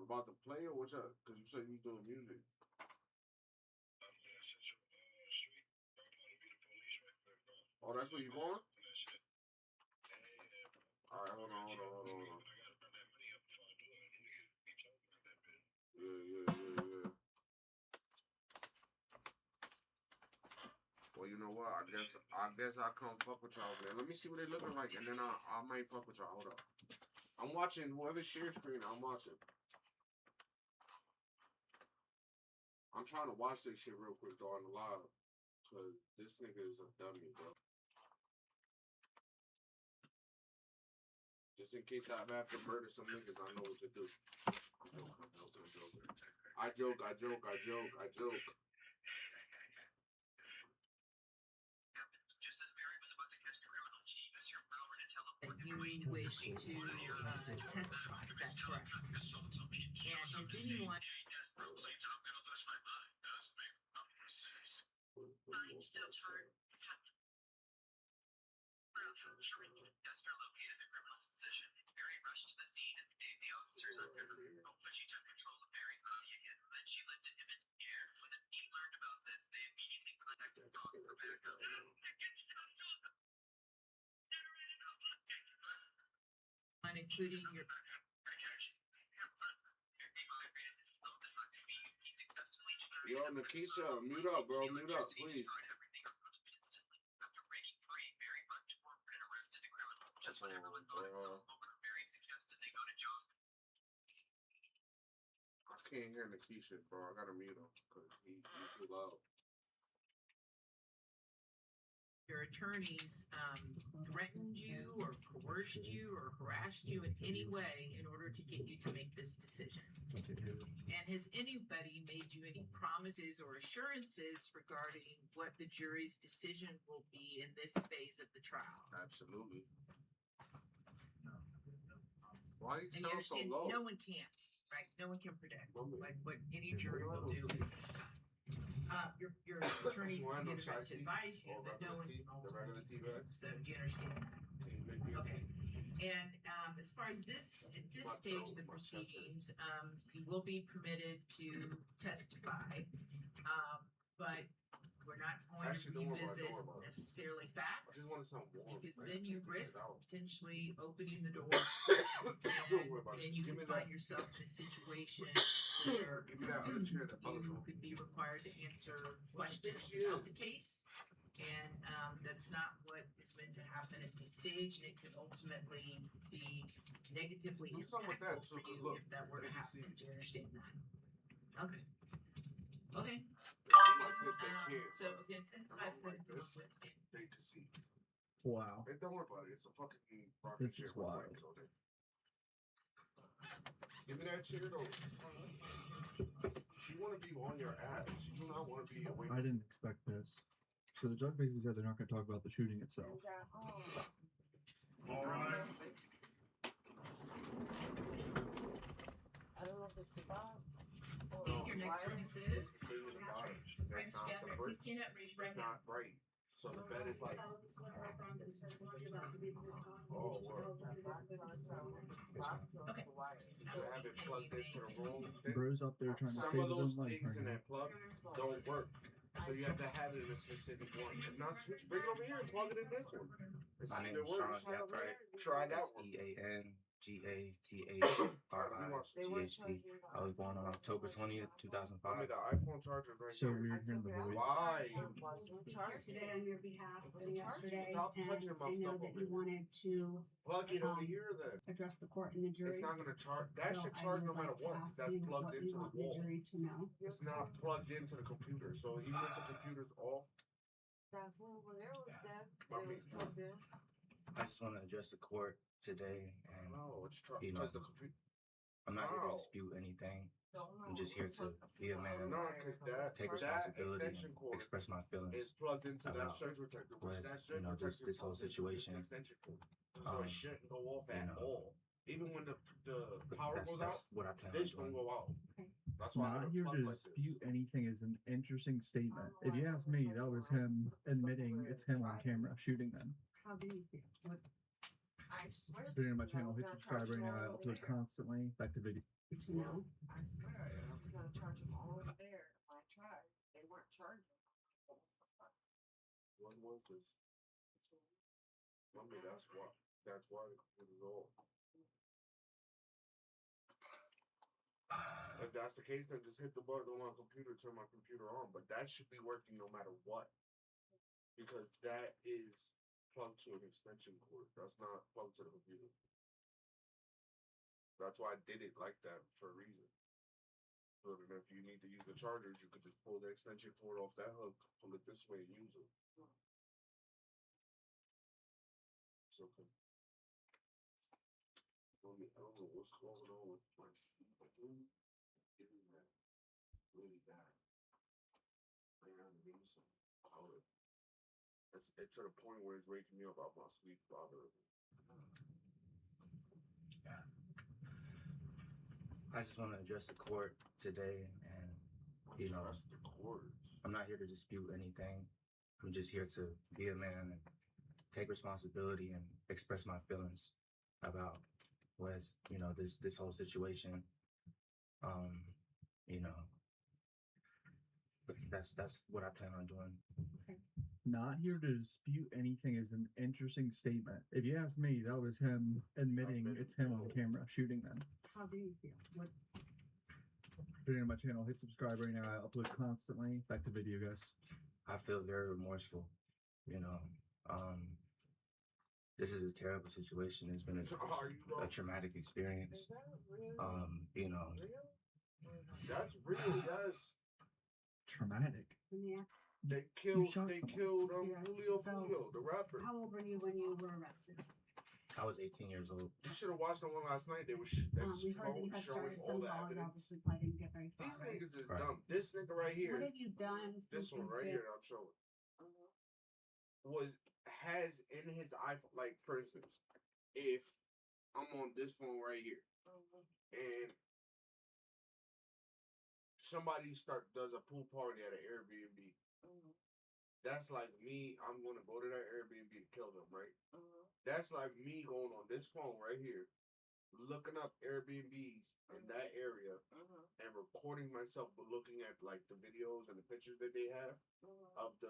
about to play or what's up? Because you said you doing music. Oh, that's where you going? All right, hold on. Yeah. Well, you know what? I guess I'll come fuck with y'all, man. Let me see what they looking like, and then I might fuck with y'all. Hold up. I'm watching whoever's share screen. I'm watching. I'm trying to watch this shit real quick though on the live, cause this nigga is a dummy, bro. Just in case I have to murder some niggas, I know what to do. I joke. You wish to testify, is that correct? And has anyone... including your... Yo, Nakisha, mute up, bro. Mute up, please. I can't hear Nakisha, bro. I gotta mute him because he's too loud. Your attorneys threatened you or coerced you or harassed you in any way in order to get you to make this decision? And has anybody made you any promises or assurances regarding what the jury's decision will be in this phase of the trial? Absolutely. Why you sound so low? No one can, right? No one can predict like what any jury will do. Your attorneys are going to advise you that no one. The regular tea bag. So do you understand that? Okay. And as far as this at this stage of the proceedings, you will be permitted to testify, but we're not going to revisit necessarily facts, because then you risk potentially opening the door, and then you can find yourself in a situation where you could be required to answer questions about the case, and that's not what is meant to happen at this stage, and it could ultimately be negatively impactful for you if that were to happen. Do you understand that? Okay. Okay. So if he's gonna testify, it's gonna do they can see. Wow. Hey, don't worry about it. It's a fucking This is wild. Give me that chair though. She want to be on your ass. She do not want to be away. I didn't expect this. So the judge basically said they're not going to talk about the shooting itself. All right. I don't know if it's the box. Your next witness is. That's not the brick. Please stand up, raise your right It's hand. not right. So the bed is like. Oh, word. Okay. To have it plugged into the room. Bro's up there trying to Some save of those his own life things right in now. that plug don't work. So you have to have it in a specific one. If not, switch, bring it over here and plug it in this one. And My see name if it is Sean works. Gathright. Try that one. EANGATHRIGHT. I was born on October 20th, Give 2005. me the iPhone charger right So here. we're hearing the voice. Why? Today on your behalf and yesterday, Stop touching and my I know stuff that over you here. wanted to Plug it over here then. address the court and the jury. It's not gonna charge. That So should I charge would no matter like to what. ask That's you plugged what into you the want the wall. jury to know. It's not plugged into the computer. So even if the computer's off, That one over there was dead. I It was mean- plugged in. I just want to address the court today, and no, it's You know. because the computer. I'm not here to Wow. dispute anything. I'm just here to be a man, No, because that take that responsibility, extension and cord express my is feelings. plugged into that about surge protector. Which with, that you surge know, protector this whole plugs into situation. this extension cord. So it shouldn't go off at you know. all. Even when the power That's, goes that's out, what I plan on this won't doing. go out. That's why I Not have here a plug to like this. dispute anything is an interesting statement. If you ask me, that was him admitting it's him on camera shooting them. How do you feel? I swear. If you're new to my channel, hit subscribe right now. I upload constantly. Back to video. To know. I swear, I was gonna charge them all over there. I tried. They weren't charging. When was this? Mommy, that's why. That's why the computer's off. If that's the case, then just hit the button on my computer, turn my computer on. But that should be working no matter what. Because that is plugged to an extension cord. That's not plugged to the computer. That's why I did it like that for a reason. So then if you need to use the chargers, you could just pull the extension cord off that hook, pull it this way and use it. It's okay. I don't know what's going on with my feet. Getting that really bad. I gotta need some powder. It's to the point where it's waking me up out my sleep bothering me. I just want to address the court today, and you know, Address the cords. I'm not here to dispute anything. I'm just here to be a man and take responsibility and express my feelings about was, you know, this whole situation. You know, that's what I plan on doing. Not here to dispute anything is an interesting statement. If you ask me, that was him admitting it's him on camera shooting them. How do you feel? What? Put it in my channel, hit subscribe right now. I upload constantly. Back to video, guys. I feel very remorseful. You know, this is a terrible situation. It's been a traumatic experience. Is that really You know, real? That's real, yes. Traumatic. Yeah. They killed shot Yes. Julio So- Julio, the rapper. How old were you when you were arrested? I was 18 years old. You should have watched the one last night. They were We heard that you had showing started all some the college. evidence. Obviously, probably didn't get very far. These Right? niggas is Right. dumb. This nigga right What here, have you done this since one you've right been? here, I'm showing, has in his iPhone, like for instance, if I'm on this phone right here and somebody does a pool party at an Airbnb, that's like me. I'm gonna go to that Airbnb to kill them, right? That's like me going on this phone right here, looking up Airbnbs in that area and recording myself, but looking at like the videos and the pictures that they have of the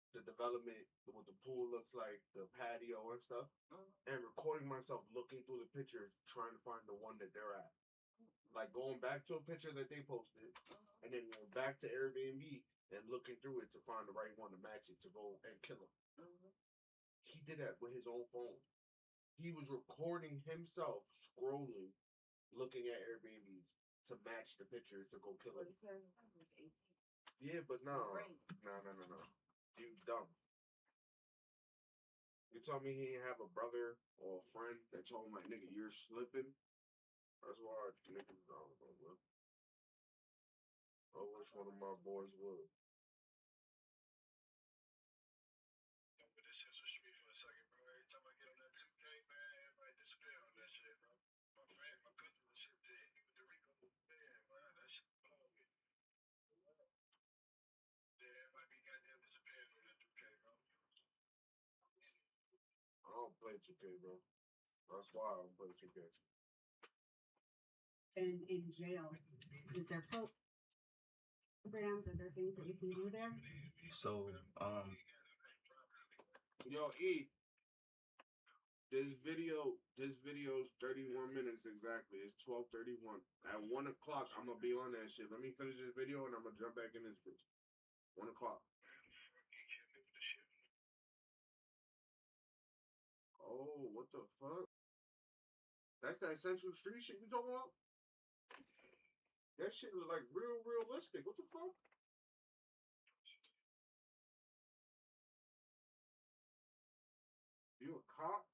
the development, what the pool looks like, the patio and stuff, and recording myself looking through the pictures, trying to find the one that they're at. Like going back to a picture that they posted, and then going back to Airbnb and looking through it to find the right one to match it to go and kill him. He did that with his own phone. He was recording himself scrolling, looking at Airbnbs to match the pictures to go kill him. Yeah, but no. You dumb. You told me he didn't have a brother or a friend that told him like, nigga, you're slipping. That's why niggas don't know, man. I wish one of my boys would. I don't play 2K, bro. That's why I don't play 2K. And in jail, is there programs? Are there things that you can do there? So, Yo, E. This video's 31 minutes exactly. It's 12:31. At 1 o'clock, I'm gonna be on that shit. Let me finish this video and I'm gonna jump back in this bitch. 1 o'clock. Oh, what the fuck? That's that Central Street shit you talking about? That shit look like realistic. What the fuck? You a cop?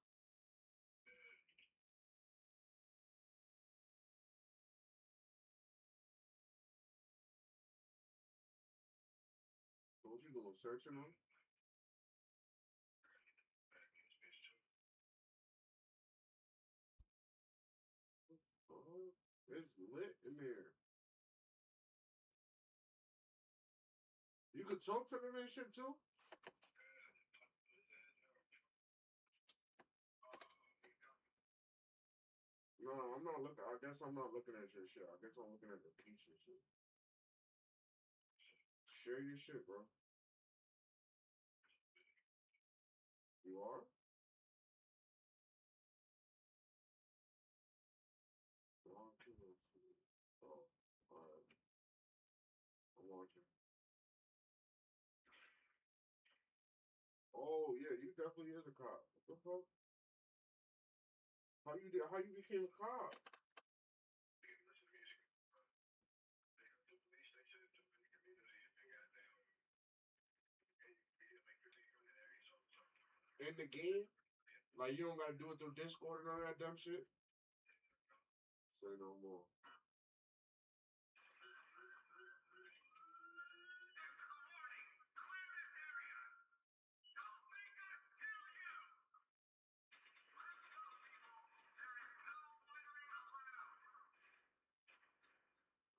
What you doing, searching on? Oh, it's lit in there. You could talk to them and shit too? No, I'm not looking. I guess I'm not looking at your shit. I guess I'm looking at the Keisha shit. Share your shit, bro. You are? Oh, alright. I'm watching. Oh yeah, you definitely is a cop. What the fuck? How you became a cop? In the game? Like you don't gotta do it through Discord and all that dumb shit? Say no more.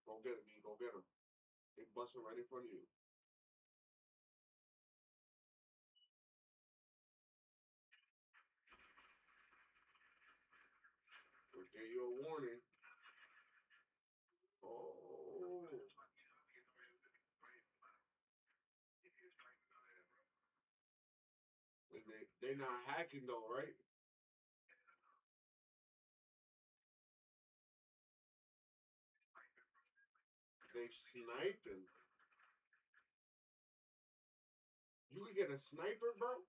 Go get him, E. Go get him. They busting right in front of you. We'll give you a warning. Oh. They not hacking though, right? They sniping. You can get a sniper, bro?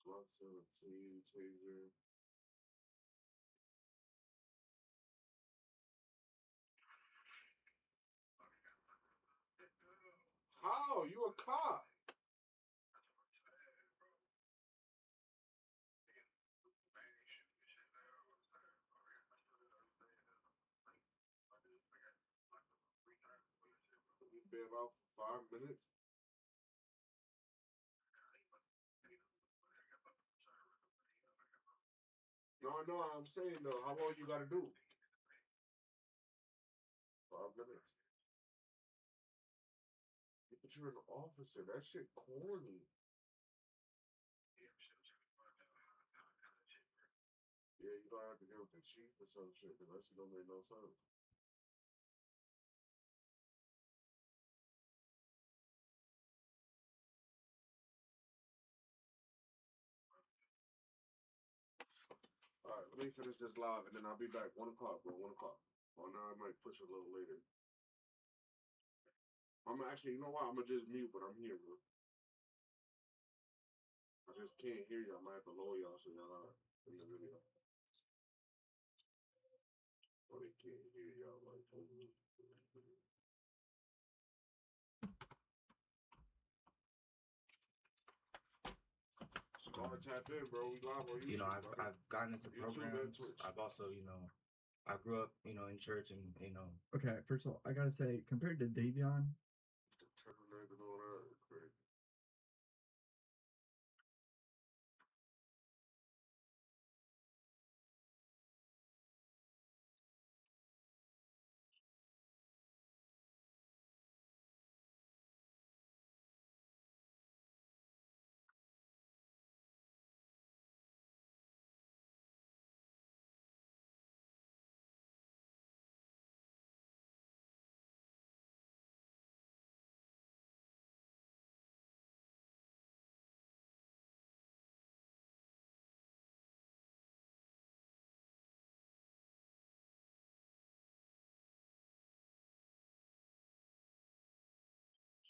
Glock 17, taser. How? You a cop? You been out for 5 minutes? No, I'm saying though, how long you gotta do? 5 minutes. Yeah, but you're an officer. That shit corny. Yeah, you gonna have to get with the chief or some shit, because that shit don't make no sense. Alright, let me finish this live and then I'll be back 1 o'clock, bro. 1 o'clock. Or now I might push a little later. I'm actually, you know what? I'm gonna just mute, but I'm here, bro. I just can't hear you. I might have to lower y'all so y'all are in the video. Or they can't hear y'all like. Scar tap in, bro. We live on YouTube. You know, I've gotten into YouTube and programs. Twitch. I've also, I grew up, in church and, Okay, first of all, I gotta say, compared to Davion, Terminator and all that is crazy.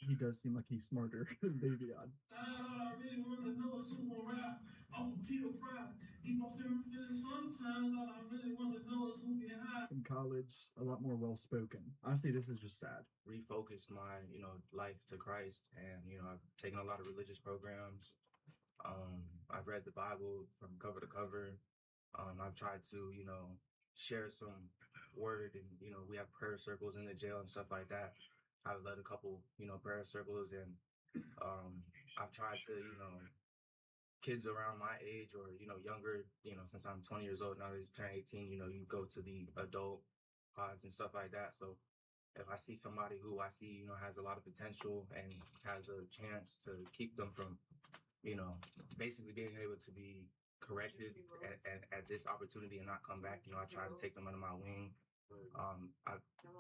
he does seem like he's smarter than Davion. I really want to know is who gon' rap. Uncle Peter Fry. He gon' feel me feeling sometimes. All I really want to know is who get high. In college, a lot more well spoken. Honestly, this is just sad. refocused my, life to Christ. And, I've taken a lot of religious programs. I've read the Bible from cover to cover. I've tried to, share some word and, we have prayer circles in the jail and stuff like that. I've led a couple, prayer circles and I've tried to, kids around my age or, younger, since I'm 20 years old, now that you turn 18, you go to the adult pods and stuff like that. So if I see somebody who I see, you know, has a lot of potential and has a chance to keep them from, you know, basically being able to be corrected at this opportunity and not come back, you know, I try to take them under my wing.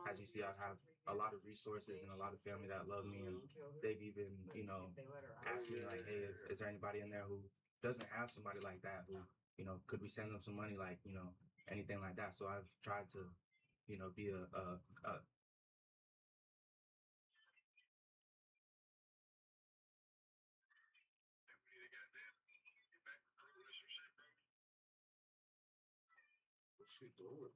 As you see, I have a lot of resources and a lot of family that love me, and they've even, you know, asked me like, hey, is there anybody in there who doesn't have somebody like that, who, you know, could we send them some money, like, you know, anything like that. So I've tried to, you know, be a What's she doing?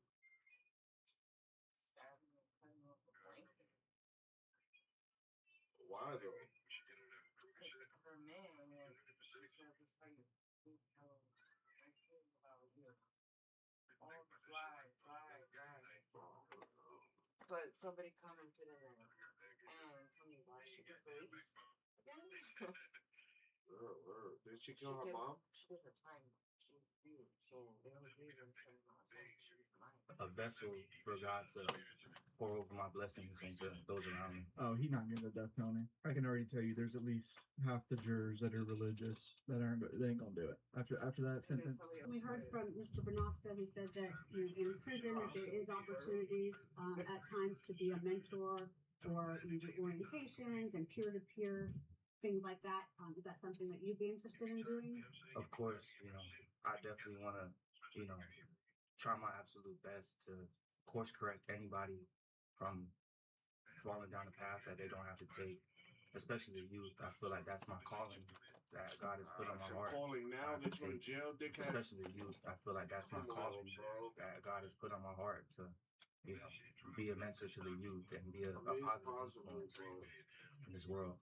Why though? Because her man, she said this like, about you. All this lies. But somebody commented in there and told me why she was released again. Did she kill her mom? She did her time. She was viewed, so they only gave her the same amount of time. She was mine. a vessel for God to pour over my blessings into those around me. Oh, he's not getting the death penalty. I can already tell you, there's at least half the jurors that are religious that aren't. They ain't gonna do it after that sentence. We heard from Mr. Benosta, who said that in prison that there is opportunities at times to be a mentor or do orientations and peer-to-peer things like that. Is that something that you'd be interested in doing? Of course, you know, I definitely want to, you know, try my absolute best to course correct anybody from falling down a path that they don't have to take, especially the youth. I feel like that's my calling that God has put on my heart. Calling now that you're in jail, dickhead. Especially the youth. I feel like that's my calling that God has put on my heart to, you know, be a mentor to the youth and be a positive influence in this world.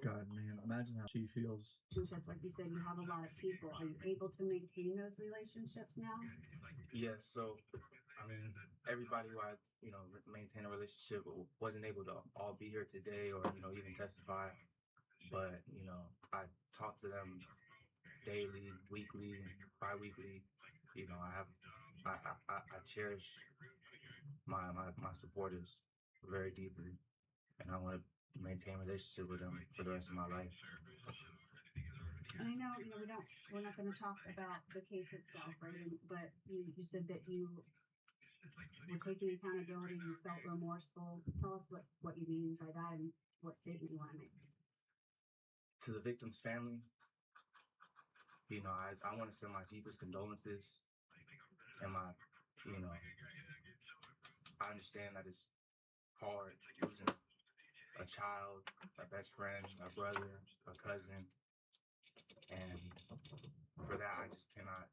God, man, imagine how she feels. Relationships, like you said, you have a lot of people. Are you able to maintain those relationships now? Yes. So, I mean, everybody who I, you know, maintain a relationship wasn't able to all be here today or, you know, even testify. But, you know, I talk to them daily, weekly, bi-weekly. You know, I cherish my supporters very deeply, and I want to maintain a relationship with them for the rest of my life. And I know, we're not going to talk about the case itself, right? But you said that you were taking accountability, you felt remorseful. Tell us what you mean by that and what statement you want to make. To the victim's family, you know, I want to send my deepest condolences and my, you know, I understand that it's hard losing a child, a best friend, a brother, a cousin. And for that, I just cannot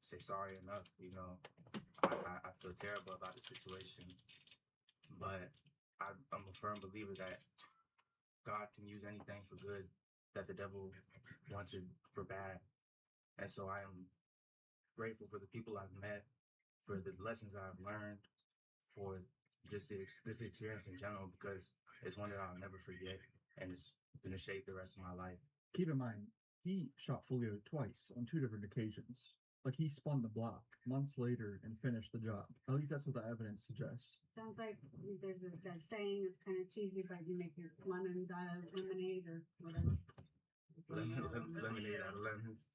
say sorry enough. You know, I feel terrible about the situation, but I'm a firm believer that God can use anything for good that the devil wanted for bad. And so I am grateful for the people I've met, for the lessons I've learned, for just this experience in general, because it's one that I'll never forget, and it's going to shape the rest of my life. Keep in mind, he shot Julio twice on 2 different occasions. Like, he spun the block months later and finished the job. At least that's what the evidence suggests. Sounds like there's a saying that's kind of cheesy, but you make your lemons out of lemonade or whatever. Lemonade out of lemons.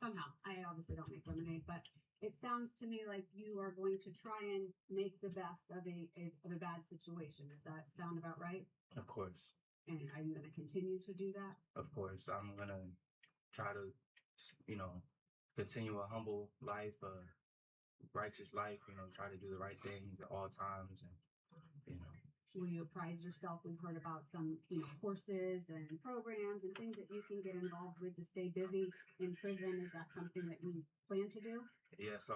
Somehow, I obviously don't make lemonade, but it sounds to me like you are going to try and make the best of a bad situation. Does that sound about right? Of course. And are you going to continue to do that? Of course. I'm going to try to, you know, continue a humble life, a righteous life, you know, try to do the right things at all times. And, you know. Will you apprise yourself? We've heard about some, courses and programs and things that you can get involved with to stay busy in prison. Is that something that you plan to do? Yeah, so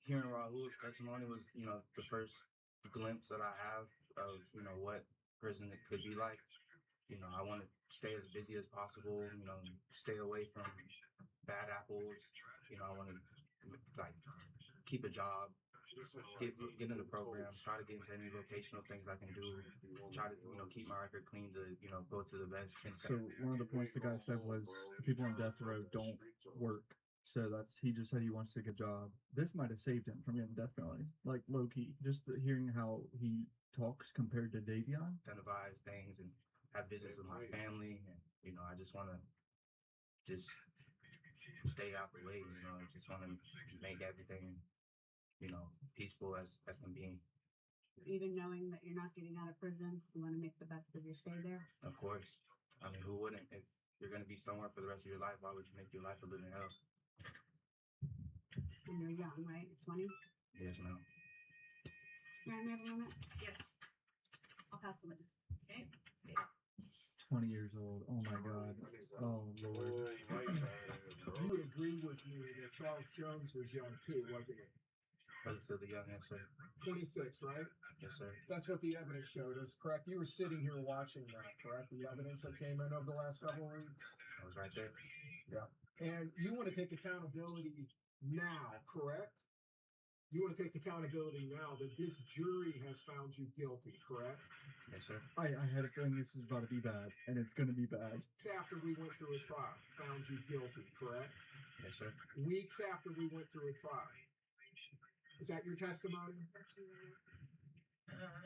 hearing Rahul's testimony was, the first glimpse that I have of, what prison it could be like. I want to stay as busy as possible, stay away from bad apples. I want to, keep a job, get into programs, try to get into any vocational things I can do, try to, keep my record clean to, go to the best. So one of the points the guy said was people on death row don't work. So he just said he wants to get a job. This might have saved him from getting death penalty, like low key. Just hearing how he talks compared to Davion. Incentivize things and have visits with my family, and I just want to just stay out the way. I just want to make everything peaceful as can be. Even knowing that you're not getting out of prison, you want to make the best of your stay there. Of course. I mean, who wouldn't? If you're going to be somewhere for the rest of your life, why would you make your life a living hell? And you're young, right? 20? Yes, ma'am. Mary, have a moment? Yes. I'll pass the witness. Okay. Stay. 20 years old. Oh my God. Oh Lord. You would agree with me that Charles Jones was young too, wasn't he? Relatively young, yes, sir. 26, right? Yes, sir. That's what the evidence showed us, correct? You were sitting here watching that, correct? The evidence that came in over the last several weeks? I was right there. Yeah. And you want to take accountability now, correct? You want to take accountability now that this jury has found you guilty, correct? Yes, sir. I had a feeling this was about to be bad, and it's going to be bad. After we went through a trial, found you guilty, correct? Yes, sir. Weeks after we went through a trial. Is that your testimony?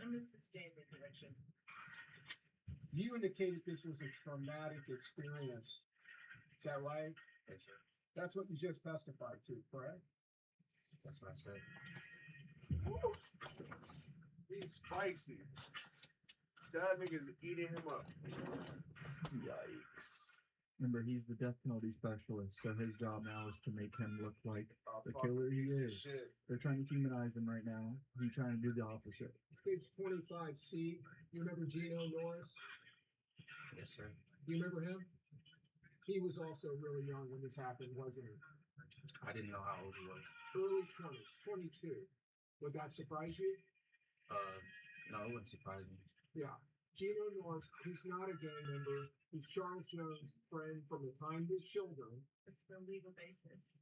I'm going to sustain the direction. You indicated this was a traumatic experience. Is that right? Yes, sir. That's what you just testified to, correct? That's what I said. Woo. He's spicy. That nigga's eating him up. Yikes. Remember, he's the death penalty specialist, so his job now is to make him look like the killer he is. They're trying to humanize him right now. He's trying to do the opposite. Stage 25C, you remember Gino Norris? Yes, sir. You remember him? He was also really young when this happened, wasn't he? I didn't know how old he was. Early 20s, 22. Would that surprise you? No, it wouldn't surprise me. Yeah. Gino Norris, he's not a gang member. He's Charles Jones' friend from the time they're children. It's the legal basis.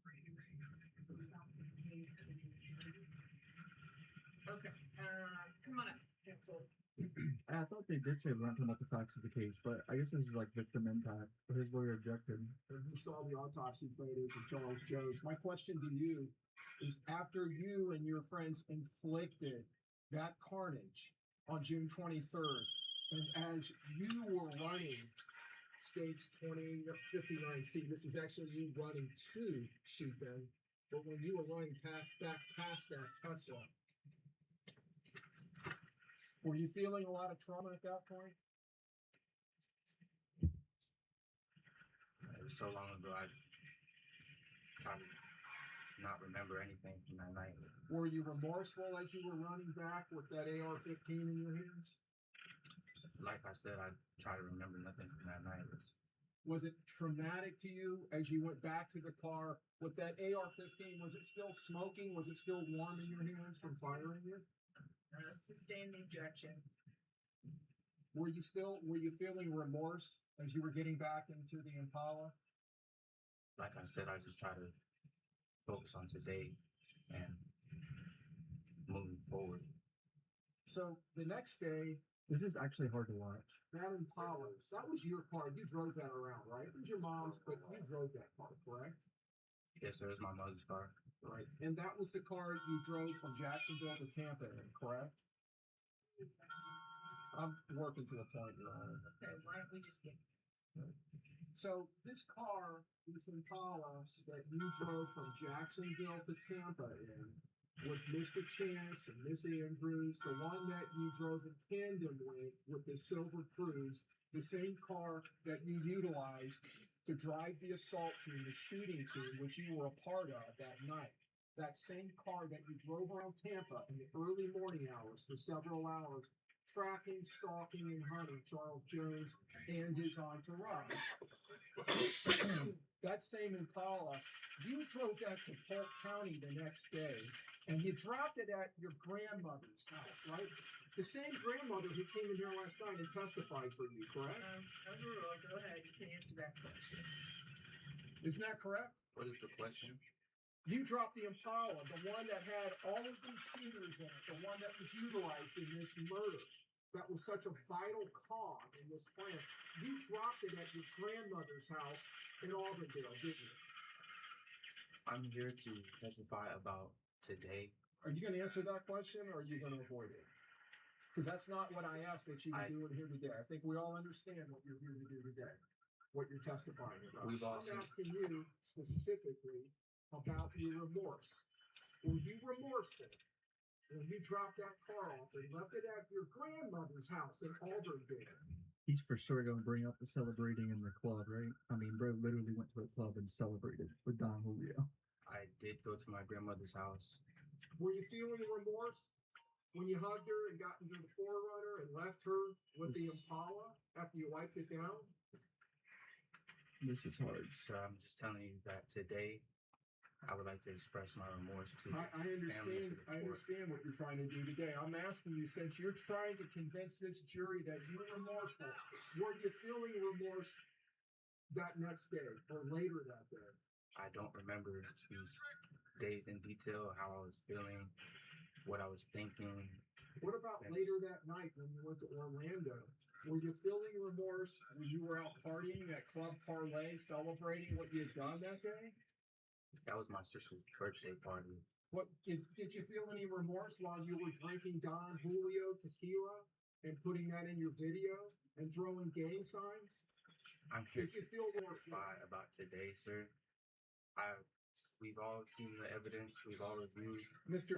Okay. Come on up, counsel. I thought they did say we weren't talking about the facts of the case, but I guess this is like victim impact. But his lawyer objected. And you saw the autopsy photos of Charles Jones. My question to you is, after you and your friends inflicted that carnage on June 23rd, and as you were running stage 59C, this is actually you running to shoot them, but when you were running back past that Tesla, were you feeling a lot of trauma at that point? It was so long ago, I try to not remember anything from that night. Were you remorseful as you were running back with that AR-15 in your hands? Like I said, I try to remember nothing from that night. Was it traumatic to you as you went back to the car with that AR-15? Was it still smoking? Was it still warm in your hands from firing it? Sustain the objection. Were you feeling remorse as you were getting back into the Impala? Like I said, I just try to focus on today and moving forward. So the next day, This is actually hard to watch. that Impala, that was your car. You drove that around, right? It was your mom's, but you drove that car, correct? Yes, sir. It's my mother's car. Right. And that was the car you drove from Jacksonville to Tampa in, correct? I'm working to a point, Your Honor. Okay, why don't we just get So this car, this Impala that you drove from Jacksonville to Tampa in, with Mr. Chance and Miss Andrews, the one that you drove in tandem with the Silver Cruise, the same car that you utilized to drive the assault team, the shooting team, which you were a part of that night. That same car that you drove around Tampa in the early morning hours for several hours, tracking, stalking, and hunting Charles Jones and his entourage. That same Impala, you drove that to Polk County the next day, and you dropped it at your grandmother's house, right? The same grandmother who came in here last night and testified for you, correct? overruled. Go ahead. You can answer that question. Isn't that correct? What is the question? You dropped the Impala, the one that had all of these shooters in it, the one that was utilized in this murder, that was such a vital cog in this plan. You dropped it at your grandmother's house in Auburndale, didn't you? I'm here to testify about today. Are you going to answer that question, or are you going to avoid it? Because that's not what I asked that you were doing here today. I think we all understand what you're here to do today, what you're testifying about. I'm asking you specifically about your remorse. Were you remorseful when you dropped that car off and left it at your grandmother's house in Auburndale? He's for sure going to bring up the celebrating in the club, right? I mean, bro literally went to a club and celebrated with Don Julio. I did go to my grandmother's house. Were you feeling remorse when you hugged her and got into the Forerunner and left her with the Impala after you wiped it down? This is hard. So I'm just telling you that today I would like to express my remorse to I understand. I understand what you're trying to do today. I'm asking you, since you're trying to convince this jury that you're remorseful, were you feeling remorse that next day or later that day? I don't remember these days in detail, how I was feeling, what I was thinking. What about later that night when you went to Orlando? Were you feeling remorse when you were out partying at Club Parlay, celebrating what you had done that day? That was my sister's birthday party. What did you feel any remorse while you were drinking Don Julio tequila and putting that in your video and throwing gang signs? I'm here to testify about today, sir. We've all seen the evidence. We've all reviewed. Mr.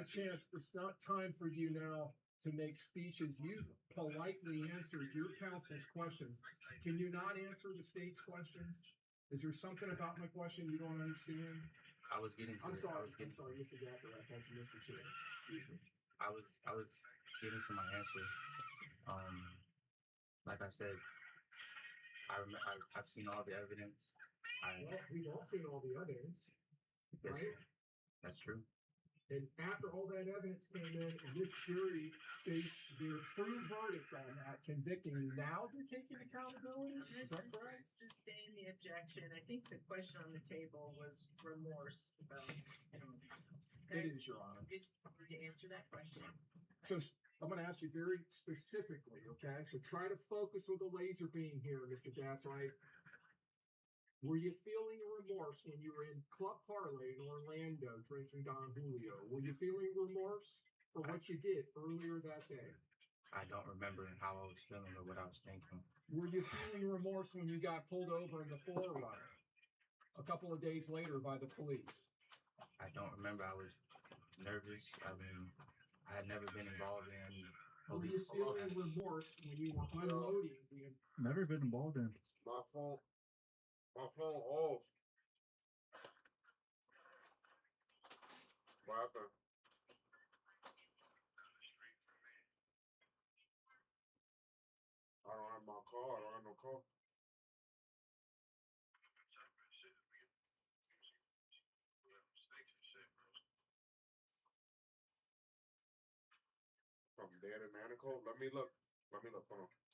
Chance, it's not time for you now to make speeches. You've politely answered your counsel's questions. Can you not answer the state's questions? Is there something about my question you don't understand? I was getting to I'm sorry, Mr. Gafford. I thought you Mr. Chance. Excuse me. I was getting to my answer. Like I said, I've seen all the evidence. Well, we've all seen all the evidence, yes, right? That's true. And after all that evidence came in, and this jury based their true verdict on that, convicting you, now you're taking accountability? Is that correct? Sustain the objection. I think the question on the table was remorse about It is, Your Honor. Just to answer that question. So I'm going to ask you very specifically, okay? So try to focus with a laser beam here, Mr. Gathright. Were you feeling remorse when you were in Club Parlay in Orlando drinking Don Julio? Were you feeling remorse for what you did earlier that day? I don't remember how I was feeling or what I was thinking. Were you feeling remorse when you got pulled over in the Forerunner a couple of days later by the police? I don't remember. I was nervous. I mean, I had never been involved in any Were you feeling remorse when you were unloading the... Never been involved in. My phone off. What happened? I don't have my car. I don't have no car. From dead and manicold. Let me look. Hold on.